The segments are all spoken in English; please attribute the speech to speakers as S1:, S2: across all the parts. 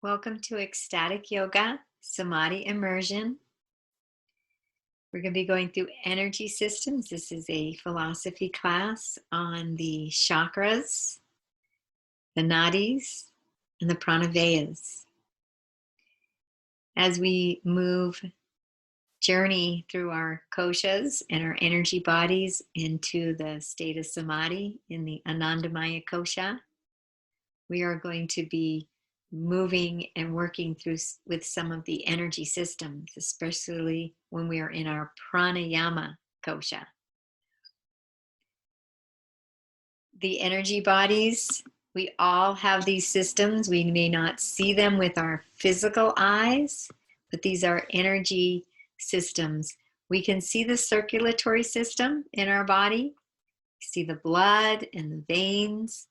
S1: Welcome to Ecstatic Yoga Samadhi Immersion. We're going to be going through energy systems. This is a philosophy class on the chakras, the nadis, and the prana Vayus. As we journey through our koshas and our energy bodies into the state of samadhi in the Anandamaya kosha, we are going to be moving and working through with some of the energy systems, especially when we are in our pranayama kosha. The energy bodies, we all have these systems. We may not see them with our physical eyes, but these are energy systems. We can see the circulatory system in our body, see the blood and the veins,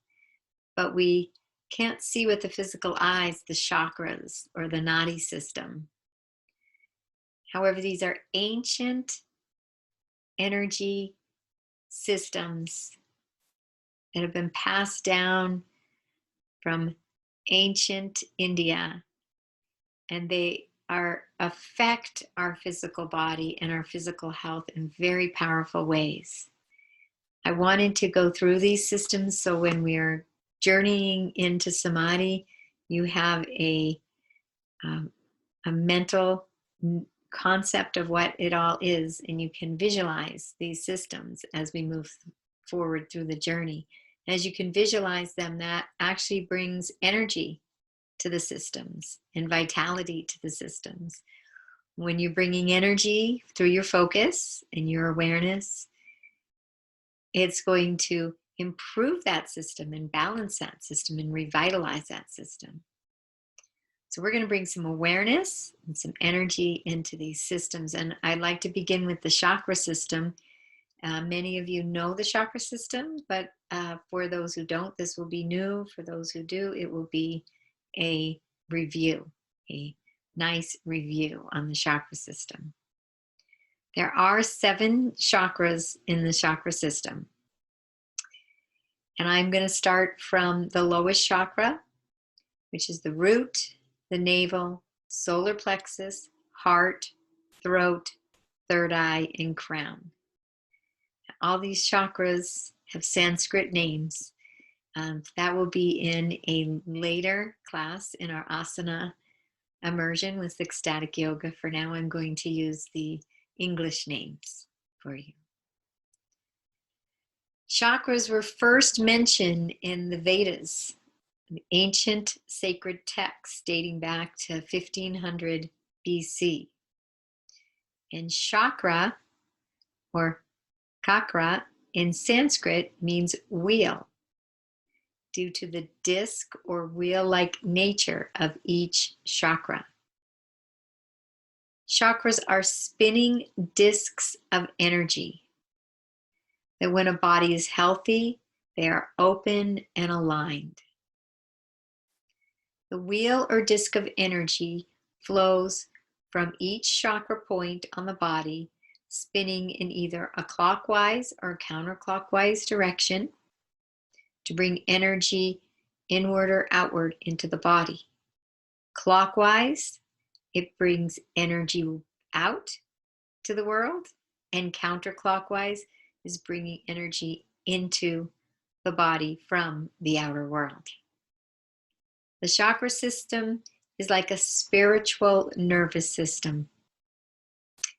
S1: but we can't see with the physical eyes the chakras or the Nadi system. However, these are ancient energy systems that have been passed down from ancient India, and they affect our physical body and our physical health in very powerful ways. I wanted to go through these systems so when we are journeying into samadhi, you have a mental concept of what it all is, and you can visualize these systems as we move forward through the journey. As you can visualize them, that actually brings energy to the systems and vitality to the systems. When you're bringing energy through your focus and your awareness, it's going to improve that system and balance that system and revitalize that system. So we're going to bring some awareness and some energy into these systems. And I'd like to begin with the chakra system. Many of you know the chakra system, but for those who don't, this will be new. For those who do, it will be a review, a nice review on the chakra system. There are 7 chakras in the chakra system. And I'm going to start from the lowest chakra, which is the root, the navel, solar plexus, heart, throat, third eye, and crown. All these chakras have Sanskrit names. That will be in a later class in our asana immersion with ecstatic yoga. For now, I'm going to use the English names for you. Chakras were first mentioned in the Vedas, an ancient sacred text dating back to 1500 BC. And chakra, or chakra, in Sanskrit means wheel, due to the disc or wheel-like nature of each chakra. Chakras are spinning discs of energy. That when a body is healthy, they are open and aligned. The wheel or disc of energy flows from each chakra point on the body, spinning in either a clockwise or counterclockwise direction to bring energy inward or outward into the body. Clockwise, it brings energy out to the world, and counterclockwise is bringing energy into the body from the outer world. The chakra system is like a spiritual nervous system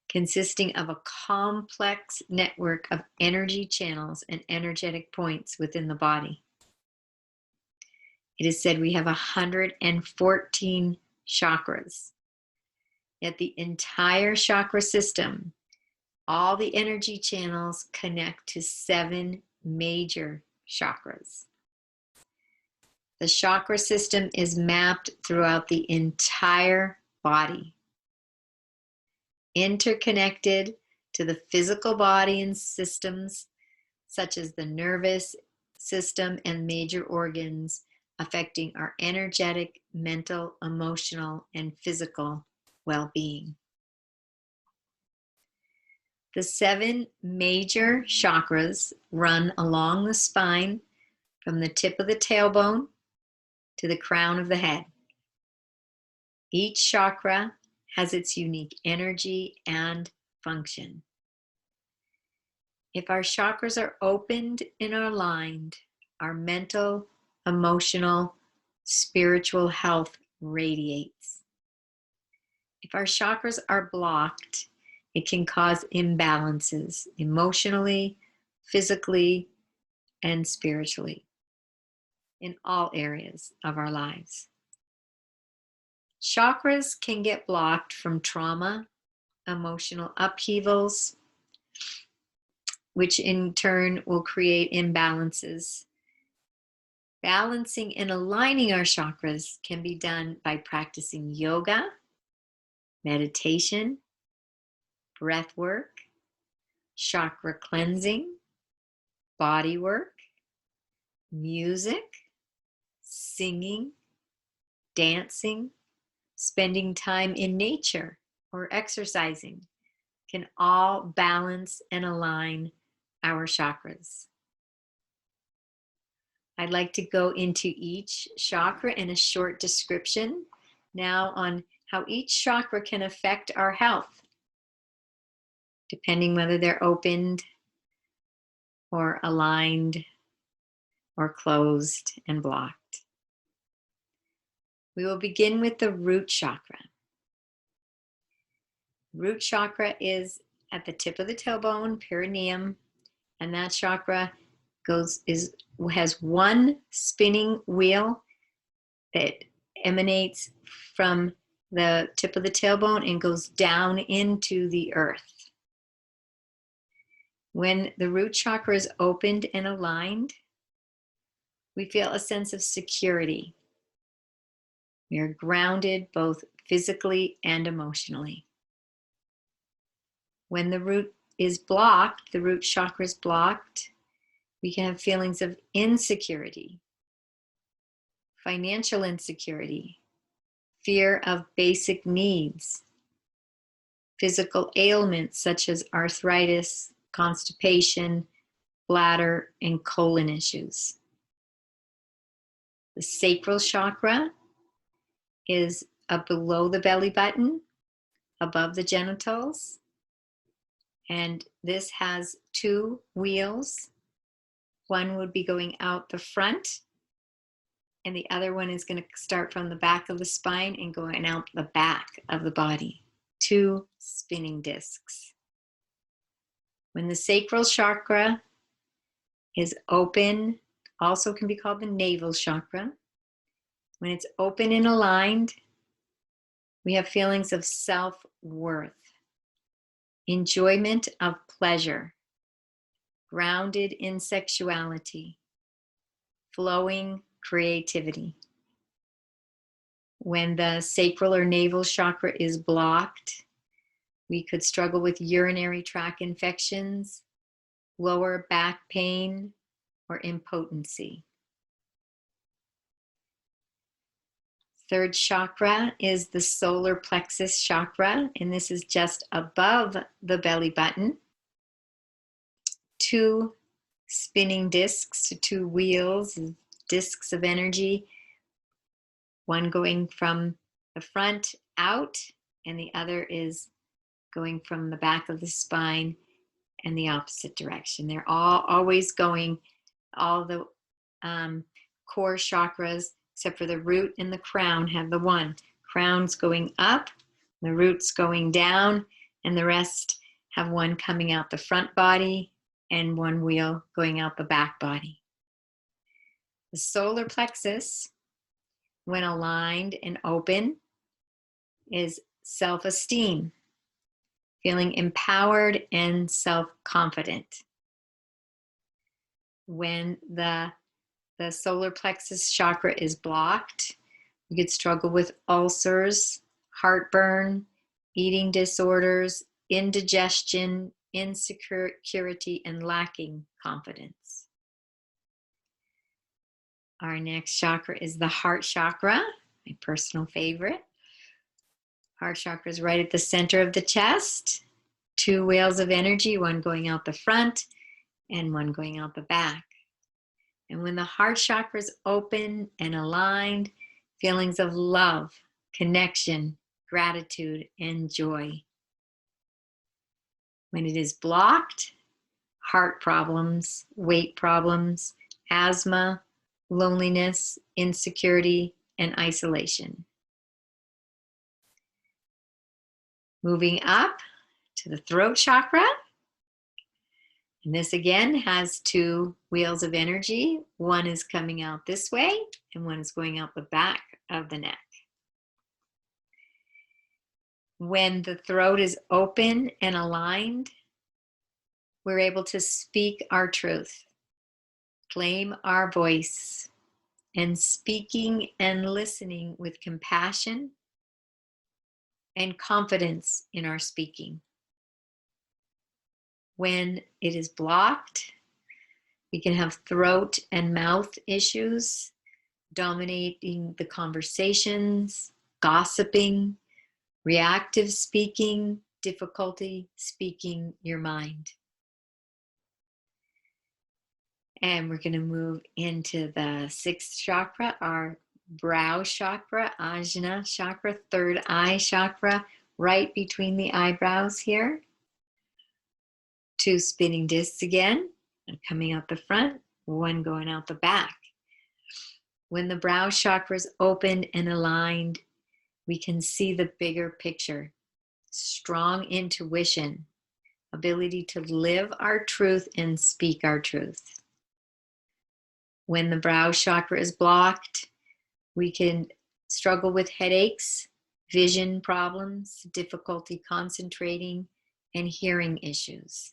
S1: consisting of a complex network of energy channels and energetic points within the body. It is said we have 114 chakras. Yet the entire chakra system, all the energy channels, connect to 7 major chakras. The chakra system is mapped throughout the entire body, interconnected to the physical body and systems such as the nervous system and major organs, affecting our energetic, mental, emotional, and physical well-being. The 7 major chakras run along the spine from the tip of the tailbone to the crown of the head. Each chakra has its unique energy and function. If our chakras are opened and aligned, our mental, emotional, spiritual health radiates. If our chakras are blocked, it can cause imbalances emotionally, physically, and spiritually in all areas of our lives. Chakras can get blocked from trauma, emotional upheavals, which in turn will create imbalances. Balancing and aligning our chakras can be done by practicing yoga, meditation, breath work, chakra cleansing, body work, music, singing, dancing, spending time in nature, or exercising can all balance and align our chakras. I'd like to go into each chakra in a short description now on how each chakra can affect our health, depending whether they're opened or aligned or closed and blocked. We will begin with the root chakra. Root chakra is at the tip of the tailbone, perineum, and that chakra has one spinning wheel that emanates from the tip of the tailbone and goes down into the earth. When the root chakra is opened and aligned, we feel a sense of security. We are grounded both physically and emotionally. When the root is blocked, the root chakra is blocked, we can have feelings of insecurity, financial insecurity, fear of basic needs, physical ailments such as arthritis, constipation, bladder, and colon issues. The sacral chakra is up below the belly button, above the genitals, and this has two wheels. One would be going out the front, and the other one is going to start from the back of the spine and going out the back of the body. Two spinning discs. When the sacral chakra is open, also can be called the navel chakra. When it's open and aligned, we have feelings of self-worth, enjoyment of pleasure, grounded in sexuality, flowing creativity. When the sacral or navel chakra is blocked, we could struggle with urinary tract infections, lower back pain, or impotency. Third chakra is the solar plexus chakra, and this is just above the belly button. Two spinning discs, two wheels, discs of energy, one going from the front out, and the other is going from the back of the spine and the opposite direction. They're all always going, all the core chakras, except for the root and the crown, have the one. Crown's going up, the root's going down, and the rest have one coming out the front body and one wheel going out the back body. The solar plexus, when aligned and open, is self-esteem, feeling empowered and self-confident. When the solar plexus chakra is blocked, you could struggle with ulcers, heartburn, eating disorders, indigestion, insecurity, and lacking confidence. Our next chakra is the heart chakra, my personal favorite. Heart chakra is right at the center of the chest. Two wheels of energy, one going out the front and one going out the back. And when the heart chakra is open and aligned, feelings of love, connection, gratitude, and joy. When it is blocked, heart problems, weight problems, asthma, loneliness, insecurity, and isolation. Moving up to the throat chakra. And this again has two wheels of energy. One is coming out this way, and one is going out the back of the neck. When the throat is open and aligned, we're able to speak our truth, claim our voice, and speaking and listening with compassion and confidence in our speaking. When it is blocked, we can have throat and mouth issues, dominating the conversations, gossiping, reactive speaking, difficulty speaking your mind. And we're going to move into the sixth chakra, our brow chakra, ajna chakra, third eye chakra, right between the eyebrows here. Two spinning discs again, coming out the front, one going out the back. When the brow chakra is open and aligned, we can see the bigger picture. Strong intuition, ability to live our truth and speak our truth. When the brow chakra is blocked, we can struggle with headaches, vision problems, difficulty concentrating, and hearing issues.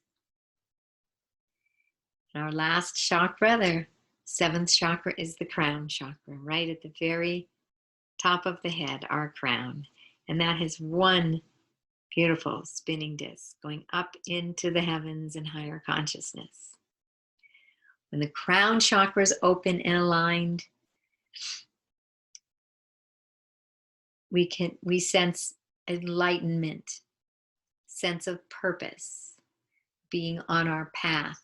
S1: Our last chakra, the seventh chakra, is the crown chakra, right at the very top of the head, our crown. And that has one beautiful spinning disc going up into the heavens and higher consciousness. When the crown chakra is open and aligned, we sense enlightenment, sense of purpose, being on our path,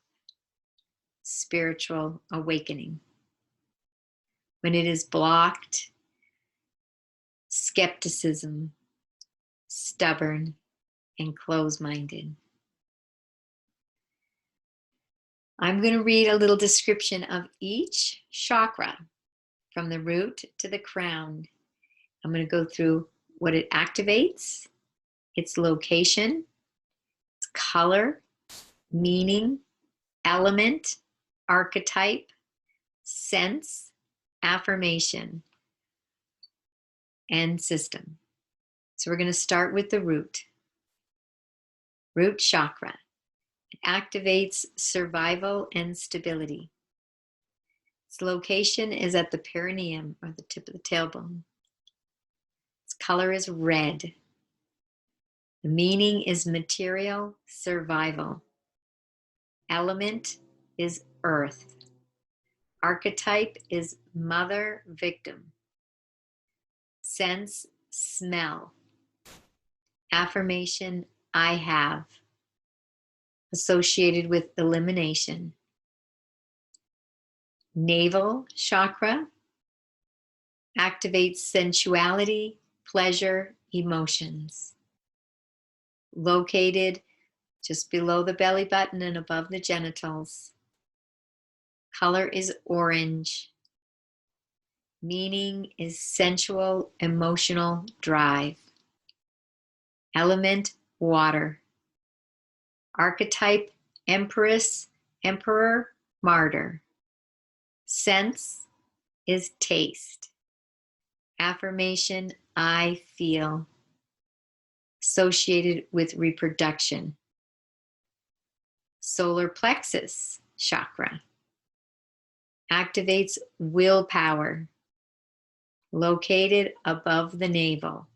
S1: spiritual awakening. When it is blocked, skepticism, stubborn, and closed-minded. I'm going to read a little description of each chakra from the root to the crown. I'm going to go through what it activates, its location, its color, meaning, element, archetype, sense, affirmation, and system. So we're going to start with the root. Root chakra. It activates survival and stability. Its location is at the perineum, or the tip of the tailbone. Its color is red. The meaning is material survival. Element is earth. Archetype is mother victim. Sense, smell. Affirmation, I have. Associated with elimination. Navel chakra activates sensuality, pleasure, emotions. Located just below the belly button and above the genitals. Color is orange. Meaning is sensual, emotional drive. Element, water. Archetype, empress, emperor, martyr. Sense is taste. Affirmation, I feel. Associated with reproduction. Solar plexus chakra activates willpower. Located above the navel.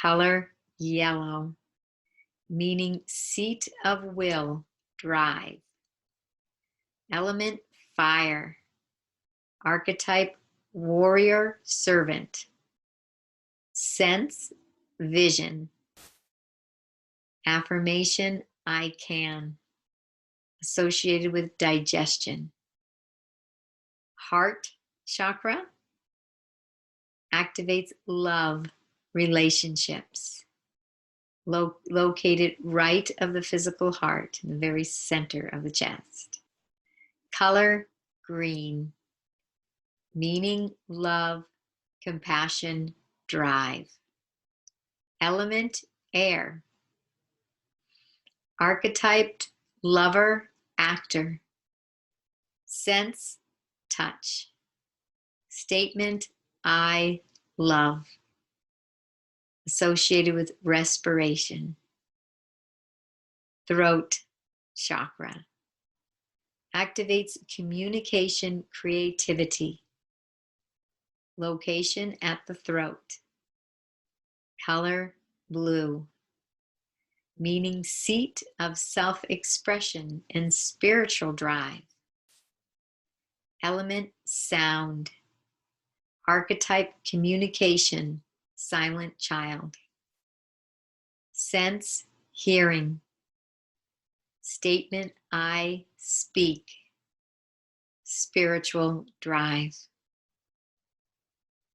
S1: Color, yellow. Meaning seat of will, drive. Element, fire. Archetype, warrior, servant. Sense, vision. Affirmation, I can. Associated with digestion. Heart chakra activates love relationships, located right of the physical heart, in the very center of the chest. Color, green, meaning love, compassion, drive. Element, air. Archetyped, lover, actor. Sense, touch. Statement, I love. Associated with respiration. Throat chakra. Activates communication, creativity. Location at the throat. Color, blue. Meaning seat of self-expression and spiritual drive. Element, sound. Archetype, communication, silent child. Sense, hearing. Statement, I speak. Spiritual drive.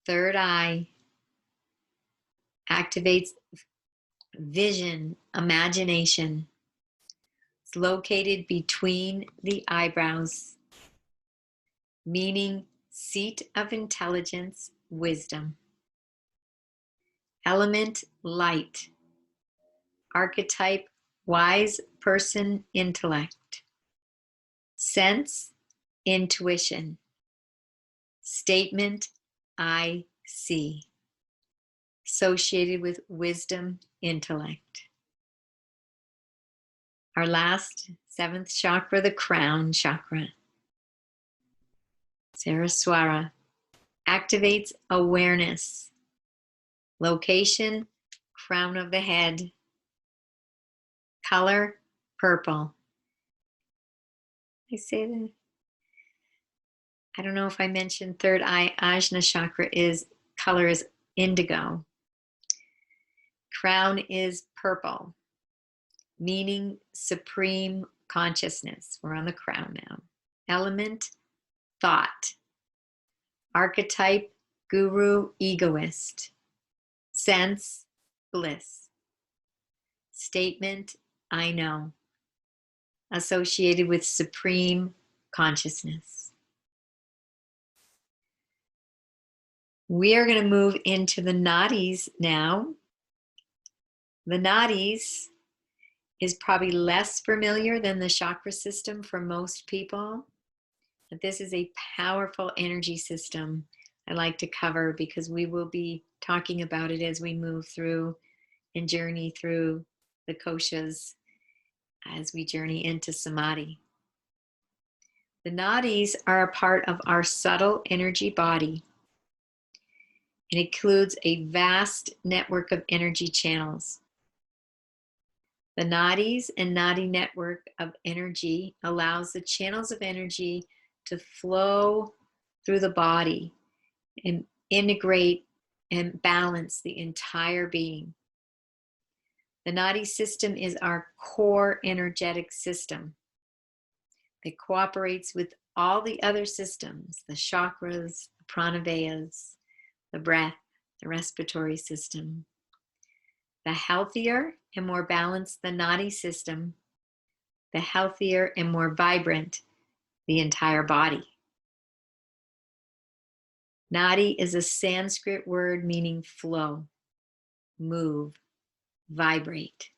S1: Third eye activates vision, imagination. It's located between the eyebrows, meaning seat of intelligence, wisdom. Element, light. Archetype, wise person, intellect. Sense, intuition. Statement, I see. Associated with wisdom, intellect. Our last, seventh chakra, the crown chakra. Saraswara. Activates awareness. Location, crown of the head. Color, purple. I say that. I don't know if I mentioned third eye ajna chakra is color is indigo. Crown is purple, meaning supreme consciousness. We're on the crown now. Element, thought. Archetype, guru, egoist. Sense, bliss. Statement, I know. Associated with supreme consciousness. We are going to move into the nadis now. The nadis is probably less familiar than the chakra system for most people, but this is a powerful energy system I like to cover because we will be talking about it as we move through and journey through the koshas as we journey into Samadhi. The nadis are a part of our subtle energy body. It includes a vast network of energy channels. The nadis and nadi network of energy allows the channels of energy to flow through the body and integrate and balance the entire being. The nadi system is our core energetic system that cooperates with all the other systems, the chakras, the pranavayas, the breath, the respiratory system. The healthier and more balanced the nadi system, the healthier and more vibrant the entire body. Nadi is a Sanskrit word meaning flow, move, vibrate.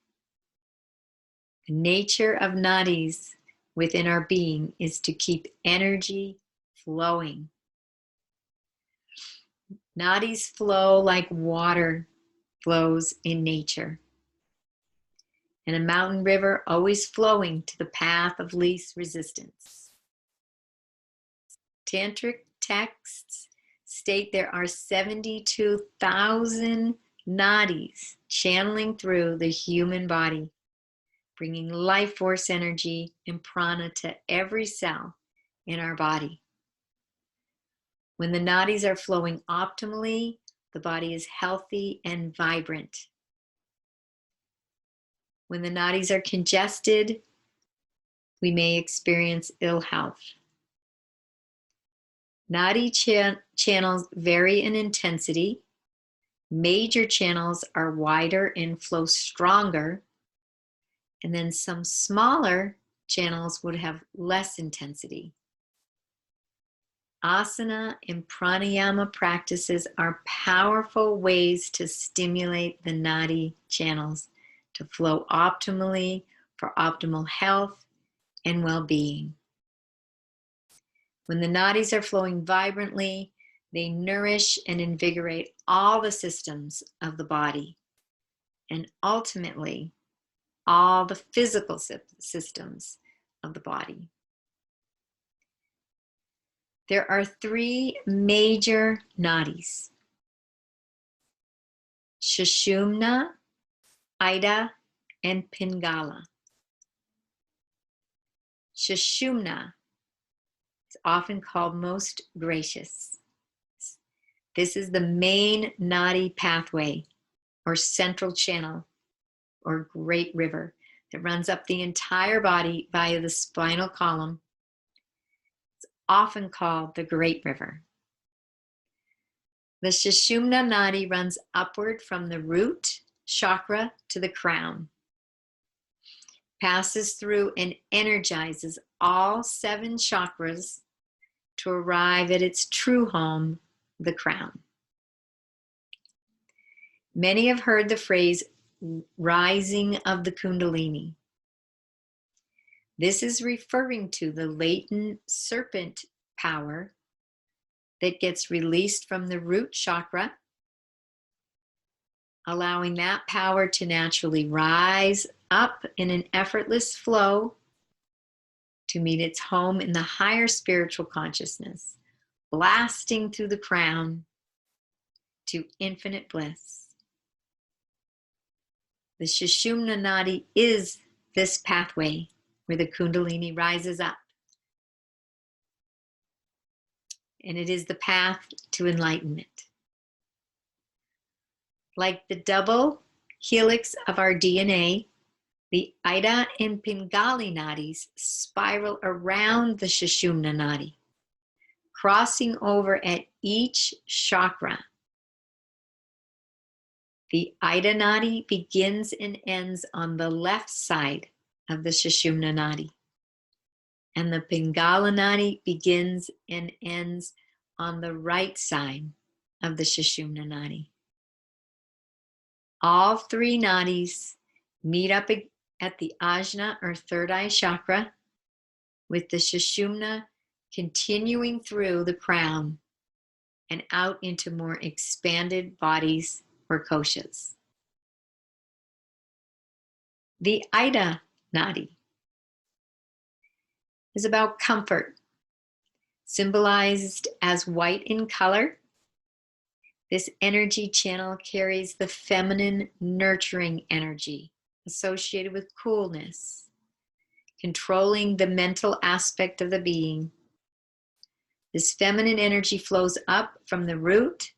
S1: The nature of nadis within our being is to keep energy flowing. Nadis flow like water flows in nature. And a mountain river always flowing to the path of least resistance. Tantric texts state there are 72,000 nadis channeling through the human body, bringing life force energy and prana to every cell in our body. When the nadis are flowing optimally, the body is healthy and vibrant. When the nadis are congested, we may experience ill health. Nadi channels vary in intensity. Major channels are wider and flow stronger, and then some smaller channels would have less intensity. Asana and pranayama practices are powerful ways to stimulate the nadi channels to flow optimally for optimal health and well-being. When the nadis are flowing vibrantly, they nourish and invigorate all the systems of the body, and ultimately all the physical systems of the body. There are three major nadis: Sushumna, Ida, and Pingala. Sushumna is often called most gracious. This is the main nadi pathway or central channel or great river that runs up the entire body via the spinal column. It's often called the Great River. The Sushumna Nadi runs upward from the root chakra to the crown, passes through and energizes all 7 chakras to arrive at its true home, the crown. Many have heard the phrase rising of the Kundalini. This is referring to the latent serpent power that gets released from the root chakra, allowing that power to naturally rise up in an effortless flow to meet its home in the higher spiritual consciousness, blasting through the crown to infinite bliss. The Sushumna Nadi is this pathway where the Kundalini rises up. And it is the path to enlightenment. Like the double helix of our DNA, the Ida and Pingali Nadis spiral around the Sushumna Nadi, crossing over at each chakra. The Ida Nadi begins and ends on the left side of the Sushumna Nadi, and the Pingala Nadi begins and ends on the right side of the Sushumna Nadi. All 3 nadis meet up at the Ajna or third eye chakra, with the Sushumna continuing through the crown and out into more expanded bodies or koshas. The Ida Nadi is about comfort, symbolized as white in color. This energy channel carries the feminine nurturing energy associated with coolness, controlling the mental aspect of the being. This feminine energy flows up from the root,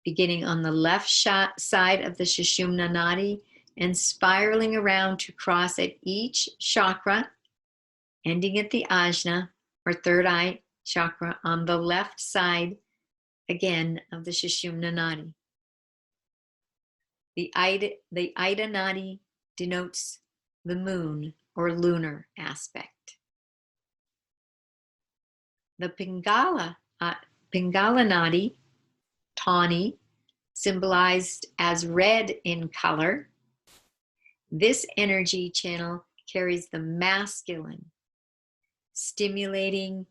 S1: beginning on the left side of the Sushumna Nadi and spiraling around to cross at each chakra, ending at the Ajna or third eye chakra on the left side again of the Sushumna Nadi. The Ida Nadi denotes the moon or lunar aspect. The Pingala Nadi, tawny, symbolized as red in color. This energy channel carries the masculine, stimulating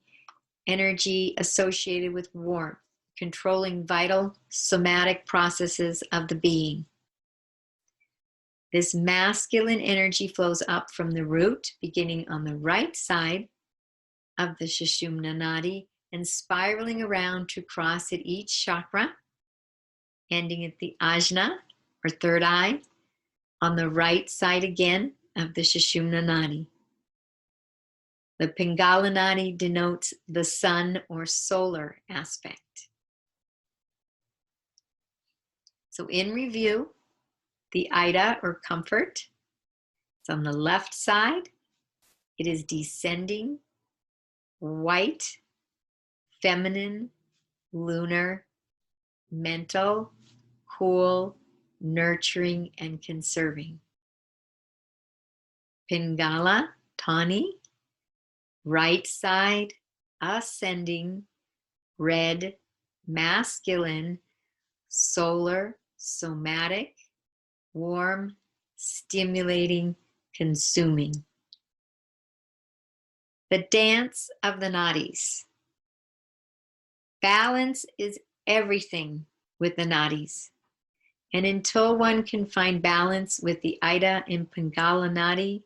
S1: energy associated with warmth, controlling vital somatic processes of the being. This masculine energy flows up from the root, beginning on the right side of the Sushumna Nadi and spiraling around to cross at each chakra, ending at the Ajna or third eye on the right side again of the Sushumna Nadi. The Pingala Nadi denotes the sun or solar aspect. So in review, the Ida or comfort, it's on the left side. It is descending, white, feminine, lunar, mental, cool, nurturing, and conserving. Pingala, Tani, right side, ascending, red, masculine, solar, somatic, warm, stimulating, consuming. The dance of the nadis. Balance is everything with the nadis. And until one can find balance with the Ida and Pingala Nadi,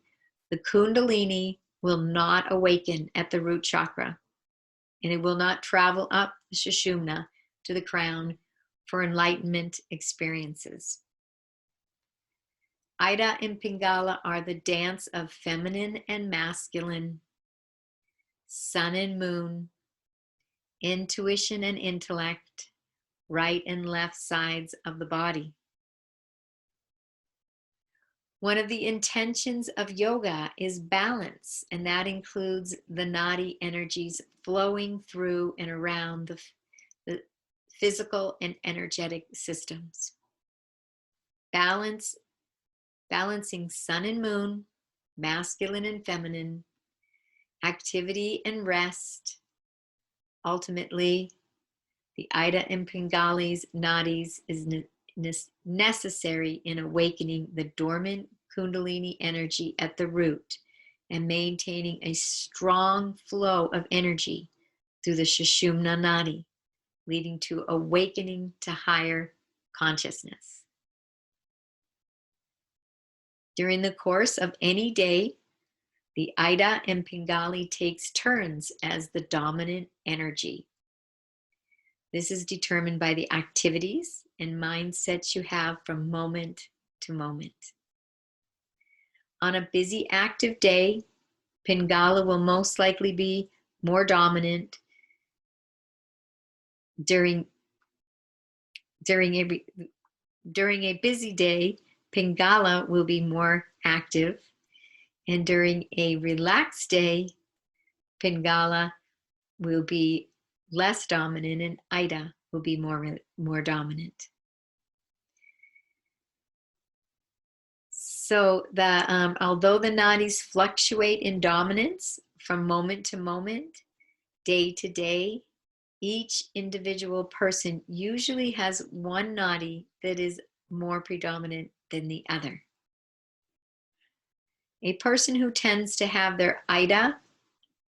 S1: the Kundalini will not awaken at the root chakra, and it will not travel up the Sushumna to the crown for enlightenment experiences. Ida and Pingala are the dance of feminine and masculine, sun and moon, intuition and intellect, right and left sides of the body. One of the intentions of yoga is balance, and that includes the nadi energies flowing through and around the physical and energetic systems. Balancing sun and moon, masculine and feminine, activity and rest. Ultimately, the Ida and Pingali's nadis is necessary in awakening the dormant Kundalini energy at the root and maintaining a strong flow of energy through the Sushumna Nadi, leading to awakening to higher consciousness. During the course of any day, the Ida and Pingali takes turns as the dominant energy. This is determined by the activities and mindsets you have from moment to moment. On a busy, active day, Pingala will most likely be more dominant. During a busy day, Pingala will be more active, and during a relaxed day, Pingala will be less dominant and Ida will be more dominant. So although the nadis fluctuate in dominance from moment to moment, day to day, each individual person usually has one nadi that is more predominant than the other. A person who tends to have their Ida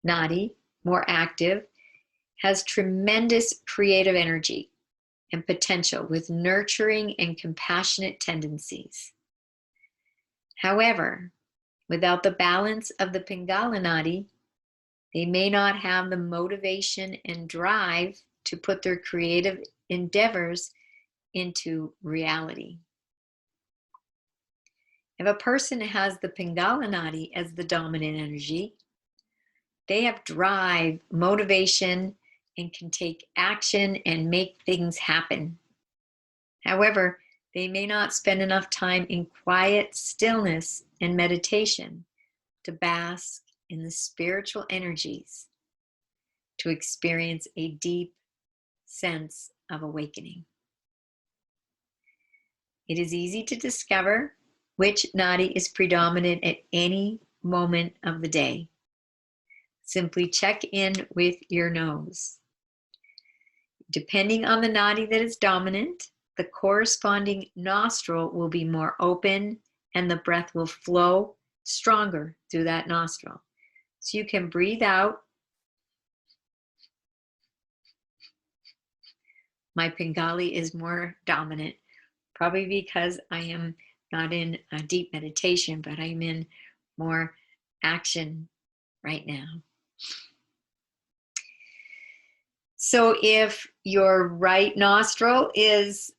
S1: nadi more active has tremendous creative energy and potential with nurturing and compassionate tendencies. However, without the balance of the Pingala Nadi, they may not have the motivation and drive to put their creative endeavors into reality. If a person has the Pingala Nadi as the dominant energy, they have drive, motivation, and can take action and make things happen. However, they may not spend enough time in quiet stillness and meditation to bask in the spiritual energies to experience a deep sense of awakening. It is easy to discover which nadi is predominant at any moment of the day. Simply check in with your nose. Depending on the nadi that is dominant, the corresponding nostril will be more open and the breath will flow stronger through that nostril. So you can breathe out. My Pingali is more dominant, probably because I am not in a deep meditation, but I'm in more action right now. So if your right nostril is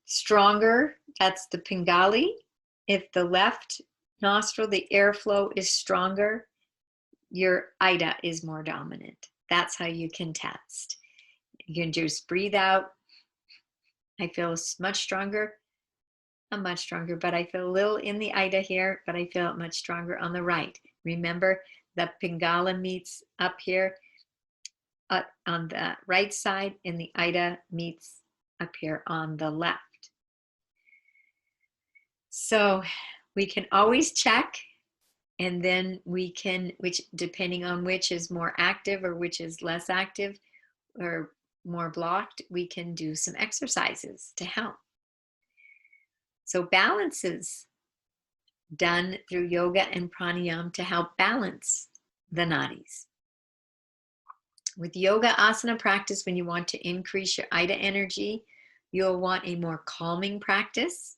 S1: stronger, that's the Pingali. If the left nostril, the airflow is stronger, your Ida is more dominant. That's how you can test. You can just breathe out. I feel much stronger. I'm much stronger, but I feel a little in the Ida here, but I feel it much stronger on the right. Remember, the Pingala meets up here on the right side, and the Ida meets up here on the left. So we can always check, and then we can, which depending on which is more active or which is less active or more blocked, we can do some exercises to help. So balance is done through yoga and pranayama to help balance the nadis. With yoga asana practice, when you want to increase your Ida energy, you'll want a more calming practice.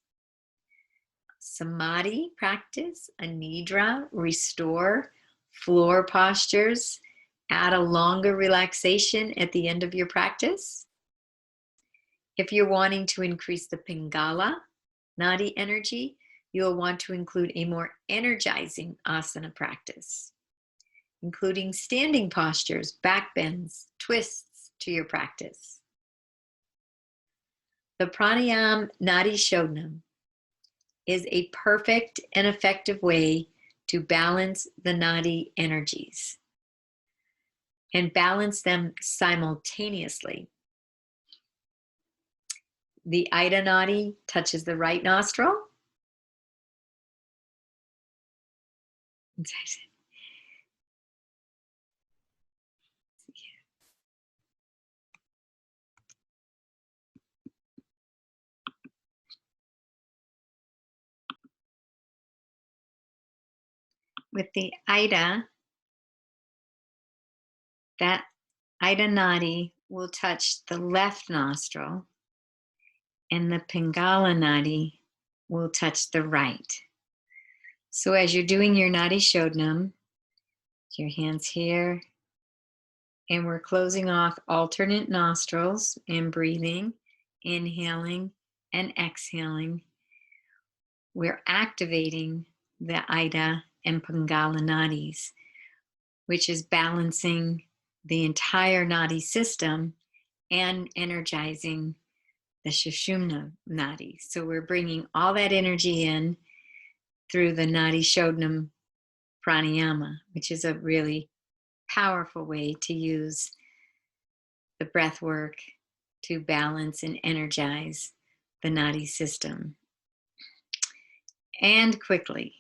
S1: Samadhi practice, a nidra, restore, floor postures, add a longer relaxation at the end of your practice. If you're wanting to increase the Pingala Nadi energy, you'll want to include a more energizing asana practice, including standing postures, back bends, twists to your practice. The pranayama Nadi Shodhanam is a perfect and effective way to balance the Nadi energies and balance them simultaneously. The Ida Nadi touches the right nostril. With the Ida, that Ida Nadi will touch the left nostril, and the Pingala Nadi will touch the right. So as you're doing your Nadi Shodhanam, your hands here, and we're closing off alternate nostrils and breathing, inhaling and exhaling. We're activating the Ida and Pingala Nadis, which is balancing the entire Nadi system and energizing the Sushumna Nadi. So we're bringing all that energy in through the Nadi Shodhanam pranayama, which is a really powerful way to use the breath work to balance and energize the Nadi system. And quickly,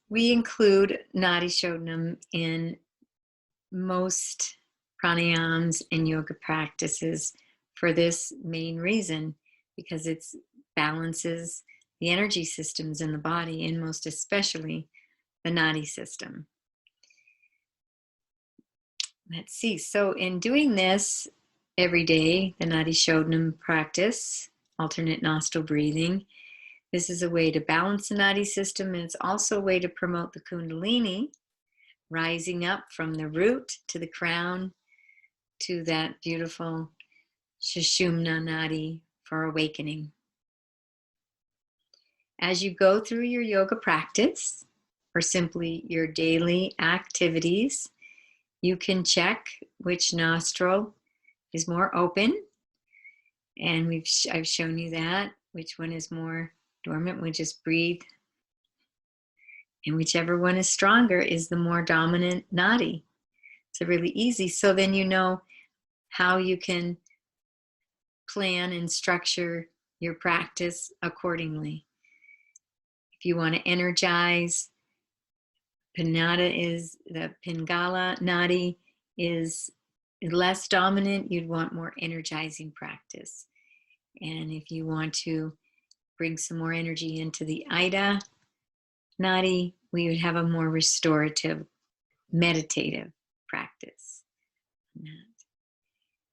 S1: we include Nadi Shodhanam in most pranayams and yoga practices for this main reason, because it balances the energy systems in the body, and most especially the Nadi system. Let's see, so in doing this every day, the Nadi Shodhanam practice, alternate nostril breathing, this is a way to balance the Nadi system, and it's also a way to promote the Kundalini, rising up from the root to the crown to that beautiful Sushumna Nadi for awakening. As you go through your yoga practice, or simply your daily activities, you can check which nostril is more open, and I've shown you that. Which one is more dormant? We just breathe, and whichever one is stronger is the more dominant Nadi. It's really easy. So then you know how you can plan and structure your practice accordingly. If you want to energize, the Pingala Nadi is less dominant, you'd want more energizing practice. And if you want to bring some more energy into the Ida Nadi, we would have a more restorative, meditative practice.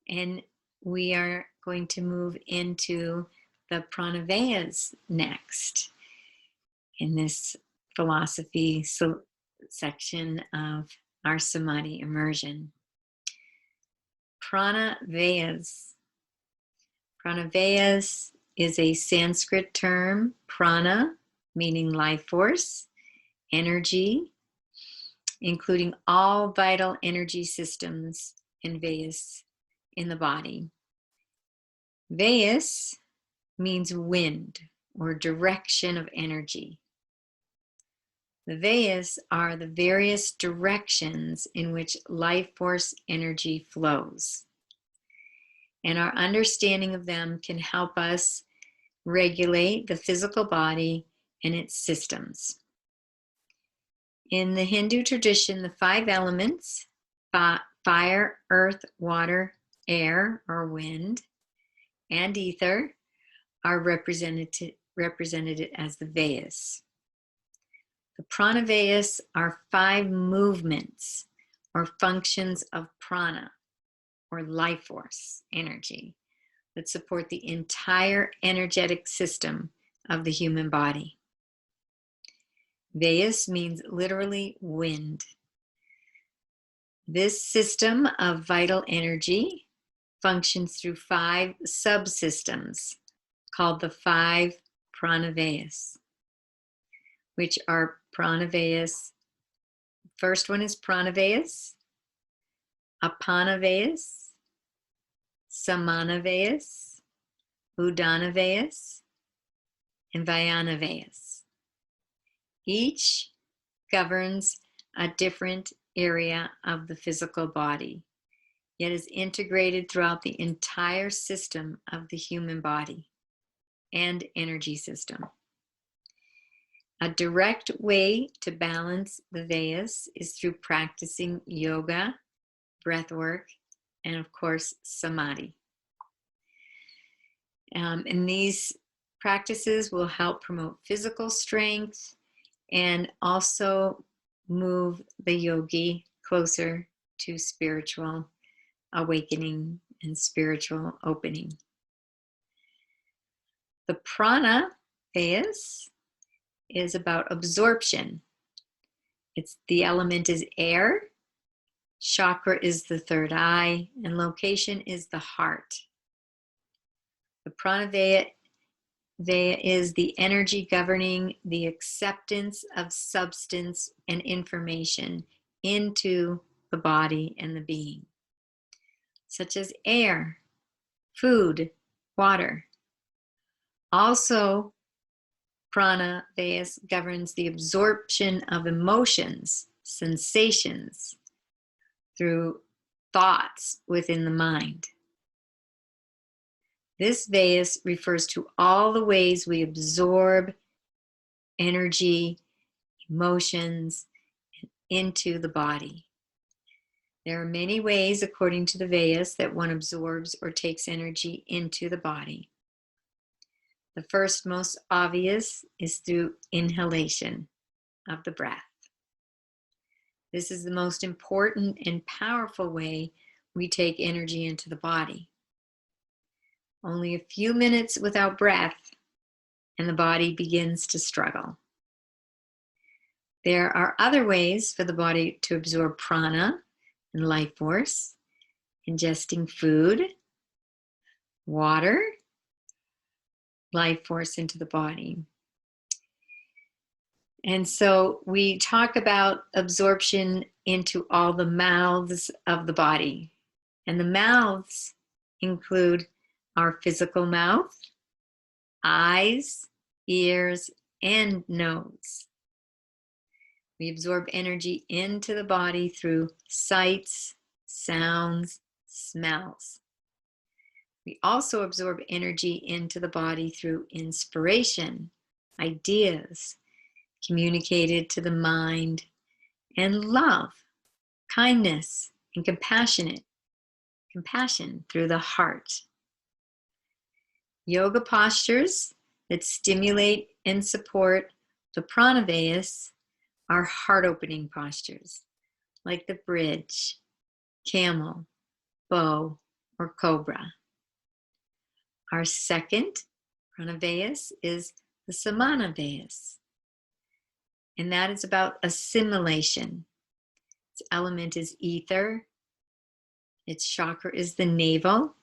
S1: And we are going to move into the Pranavayas next in this philosophy section of our Samadhi immersion. Pranavayas. Pranavayas is a Sanskrit term, prana, meaning life force, energy, including all vital energy systems in Vayus in the body. Vayus means wind or direction of energy. The Vayus are the various directions in which life force energy flows. And our understanding of them can help us regulate the physical body and its systems. In the Hindu tradition, the 5 elements, fire, earth, water, air or wind, and ether, are represented as the Vayus. The prana Vayus are 5 movements or functions of prana, or life force energy, that support the entire energetic system of the human body. Vayus means literally wind. This system of vital energy functions through 5 subsystems called the 5 prana Vayus, which are prana Vayus. First one is prana Vayus, apana Vayus, samana Vayus, udana Vayus, and Vyana Vayus. Each governs a different area of the physical body, yet is integrated throughout the entire system of the human body and energy system. A direct way to balance the Vayus is through practicing yoga, breath work, and of course, Samadhi. And these practices will help promote physical strength and also move the yogi closer to spiritual awakening and spiritual opening. The prana Vayus is about absorption. The element is air, chakra is the third eye, and location is the heart. The prana Vaya is the energy governing the acceptance of substance and information into the body and the being, such as air, food, water. Also, prana Vayus governs the absorption of emotions, sensations, through thoughts within the mind. This Vayus refers to all the ways we absorb energy, emotions into the body. There are many ways, according to the Vayus, that one absorbs or takes energy into the body. The first, most obvious, is through inhalation of the breath. This is the most important and powerful way we take energy into the body. Only a few minutes without breath, and the body begins to struggle. There are other ways for the body to absorb prana and life force: ingesting food, water, life force into the body. And so we talk about absorption into all the mouths of the body. And the mouths include our physical mouth, eyes, ears, and nose. We absorb energy into the body through sights, sounds, smells. We also absorb energy into the body through inspiration, ideas communicated to the mind, and love, kindness, and compassion through the heart. Yoga postures that stimulate and support the prana Vayus are heart-opening postures, like the bridge, camel, bow, or cobra. Our second prana Vayus is the samana Vayus, and that is about assimilation. Its element is ether. Its chakra is the navel.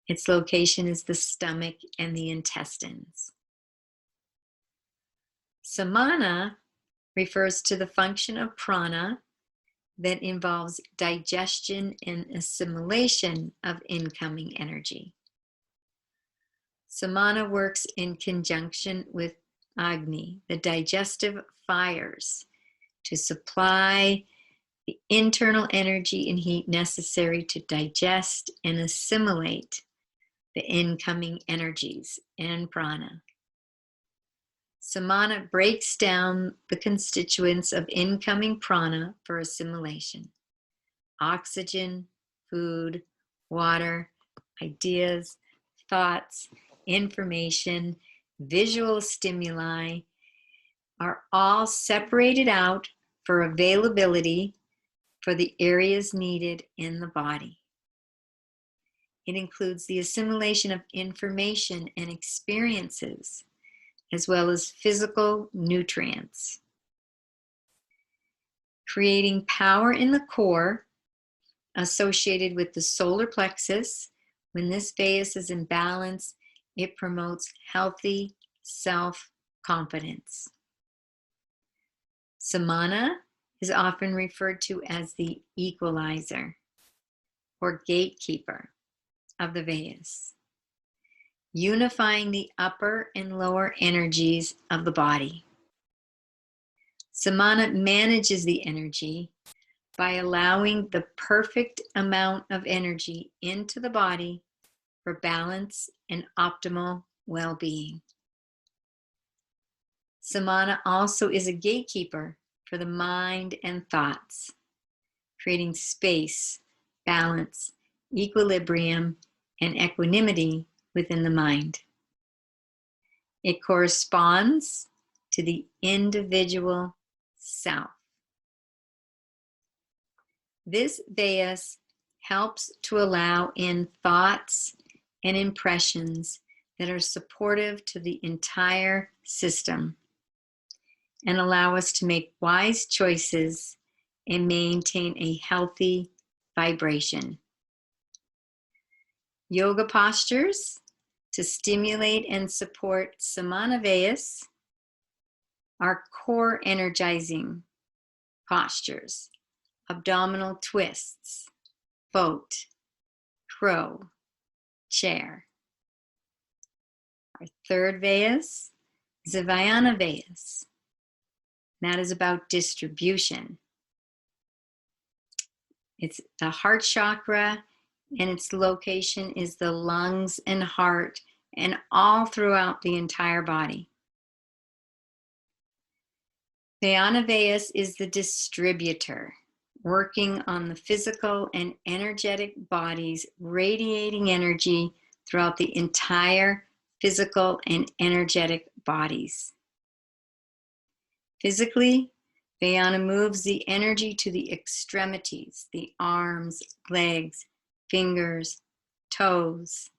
S1: Its location is the stomach and the intestines. Samana refers to the function of prana that involves digestion and assimilation of incoming energy. Samana works in conjunction with Agni, the digestive fires, to supply the internal energy and heat necessary to digest and assimilate the incoming energies and prana. Samana breaks down the constituents of incoming prana for assimilation: oxygen, food, water, ideas, thoughts, information, visual stimuli are all separated out for availability for the areas needed in the body. It includes the assimilation of information and experiences, as well as physical nutrients. Creating power in the core associated with the solar plexus. When this Vayus is in balance, it promotes healthy self-confidence. Samana is often referred to as the equalizer or gatekeeper of the Vayus, unifying the upper and lower energies of the body. Samana manages the energy by allowing the perfect amount of energy into the body for balance and optimal well-being. Samana also is a gatekeeper for the mind and thoughts, creating space, balance, equilibrium, and equanimity within the mind. It corresponds to the individual self. This Vayus helps to allow in thoughts and impressions that are supportive to the entire system and allow us to make wise choices and maintain a healthy vibration. Yoga postures to stimulate and support Samana Vayus are core energizing postures: abdominal twists, boat, crow, chair. Our third Vayus is a Vayana Vayus. That is about distribution. It's the heart chakra, and its location is the lungs and heart, and all throughout the entire body. Vayana Vayus is the distributor, working on the physical and energetic bodies, radiating energy throughout the entire physical and energetic bodies. Physically, Vayana moves the energy to the extremities, the arms, legs, fingers, toes.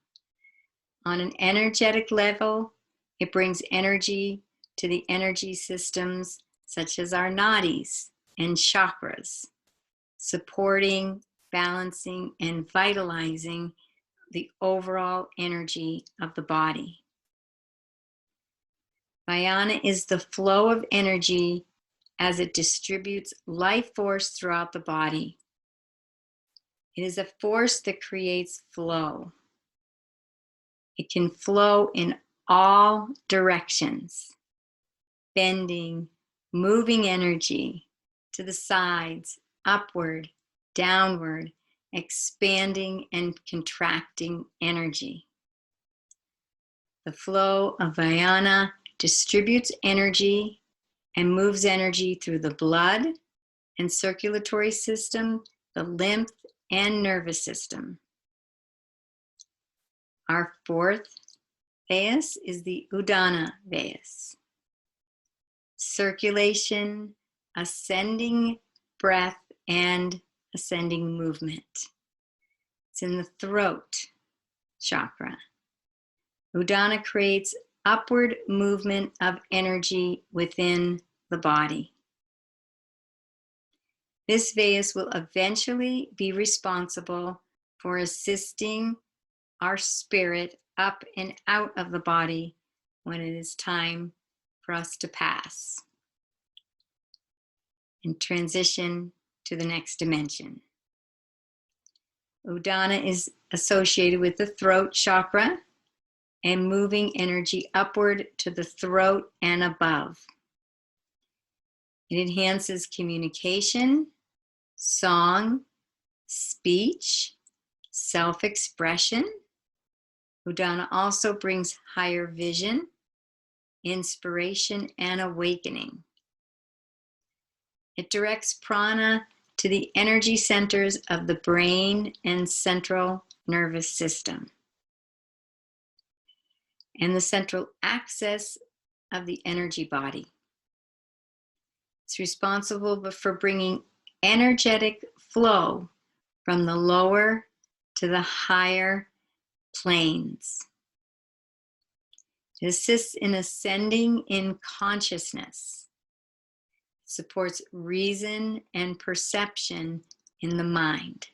S1: On an energetic level, it brings energy to the energy systems such as our nadis and chakras, supporting, balancing, and vitalizing the overall energy of the body. Vayana is the flow of energy as it distributes life force throughout the body. It is a force that creates flow. It can flow in all directions, bending, moving energy to the sides, upward, downward, expanding and contracting energy. The flow of Vayana distributes energy and moves energy through the blood and circulatory system, the lymph and nervous system. Our fourth Vayus is the Udana Vayus. Circulation, ascending breath, and ascending movement. It's in the throat chakra. Udana creates upward movement of energy within the body. This Vayus will eventually be responsible for assisting our spirit up and out of the body when it is time for us to pass and transition to the next dimension. Udana is associated with the throat chakra and moving energy upward to the throat and above. It enhances communication, song, speech, self-expression. Udana also brings higher vision, inspiration, and awakening. It directs prana to the energy centers of the brain and central nervous system, and the central axis of the energy body. It's responsible for bringing energetic flow from the lower to the higher planes. It assists in ascending in consciousness, supports reason and perception in the mind.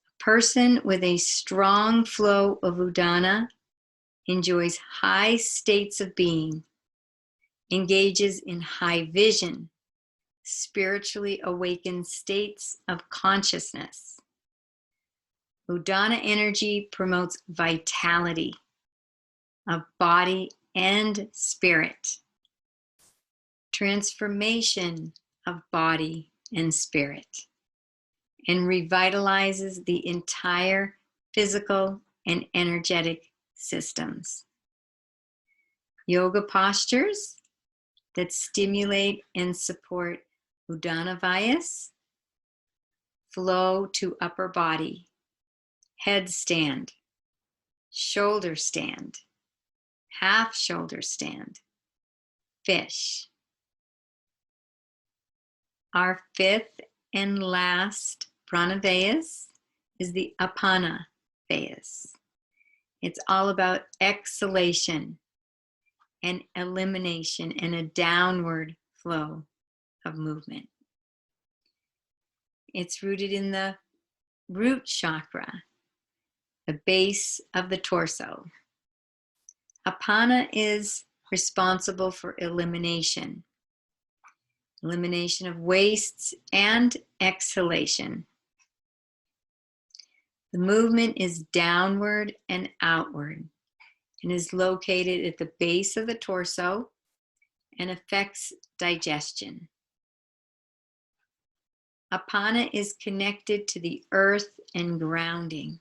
S1: A person with a strong flow of Udana enjoys high states of being, engages in high vision, spiritually awakened states of consciousness. Udana energy promotes vitality of body and spirit, transformation of body and spirit, and revitalizes the entire physical and energetic systems. Yoga postures that stimulate and support Udana Vayus flow to upper body, headstand, shoulder stand, half shoulder stand, fish. Our fifth and last prana Vayus is the Apana Vayus. It's all about exhalation and elimination and a downward flow of movement. It's rooted in the root chakra, the base of the torso. Apana is responsible for elimination of wastes and exhalation. The movement is downward and outward and is located at the base of the torso and affects digestion. Apana is connected to the earth and grounding.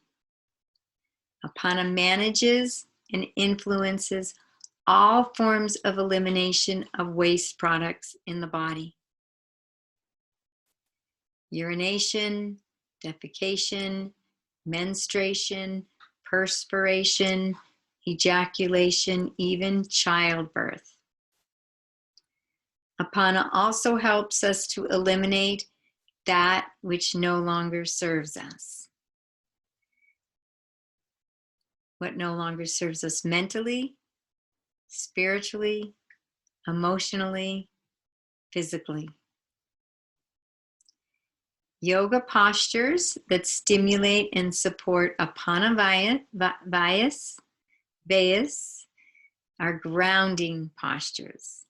S1: Apana manages and influences all forms of elimination of waste products in the body. Urination, defecation, menstruation, perspiration, ejaculation, even childbirth. Apana also helps us to eliminate that which no longer serves us. What no longer serves us mentally, spiritually, emotionally, physically. Yoga postures that stimulate and support Apana Vayus are grounding postures.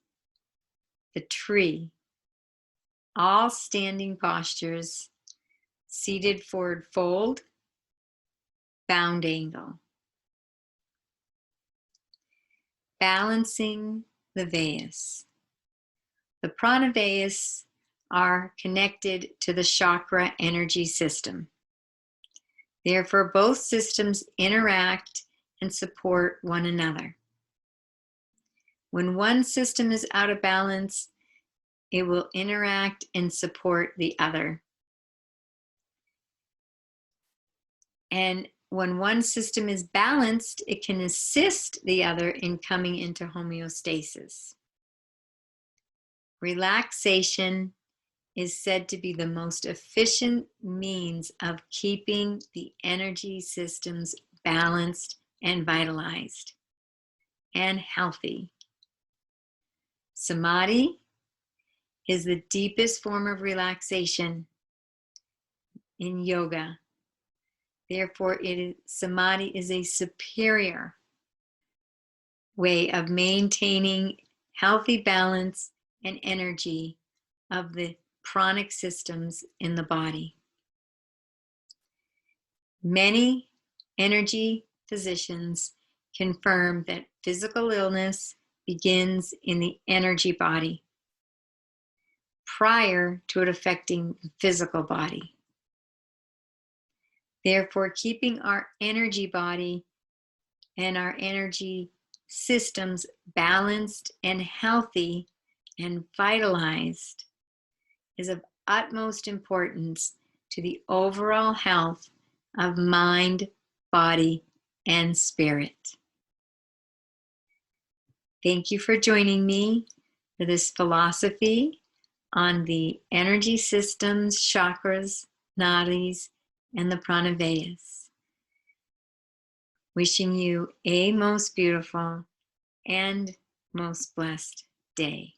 S1: The tree, all standing postures, seated forward fold, bound angle. Balancing the Vayus. The prana Vayus are connected to the chakra energy system. Therefore, both systems interact and support one another. When one system is out of balance, it will interact and support the other. And when one system is balanced, it can assist the other in coming into homeostasis. Relaxation is said to be the most efficient means of keeping the energy systems balanced and vitalized and healthy. Samadhi is the deepest form of relaxation in yoga. Therefore, Samadhi is a superior way of maintaining healthy balance and energy of the pranic systems in the body. Many energy physicians confirm that physical illness begins in the energy body prior to it affecting the physical body. Therefore, keeping our energy body and our energy systems balanced and healthy and vitalized is of utmost importance to the overall health of mind, body, and spirit. Thank you for joining me for this philosophy on the energy systems, chakras, nadis, and the prana Vayus. Wishing you a most beautiful and most blessed day.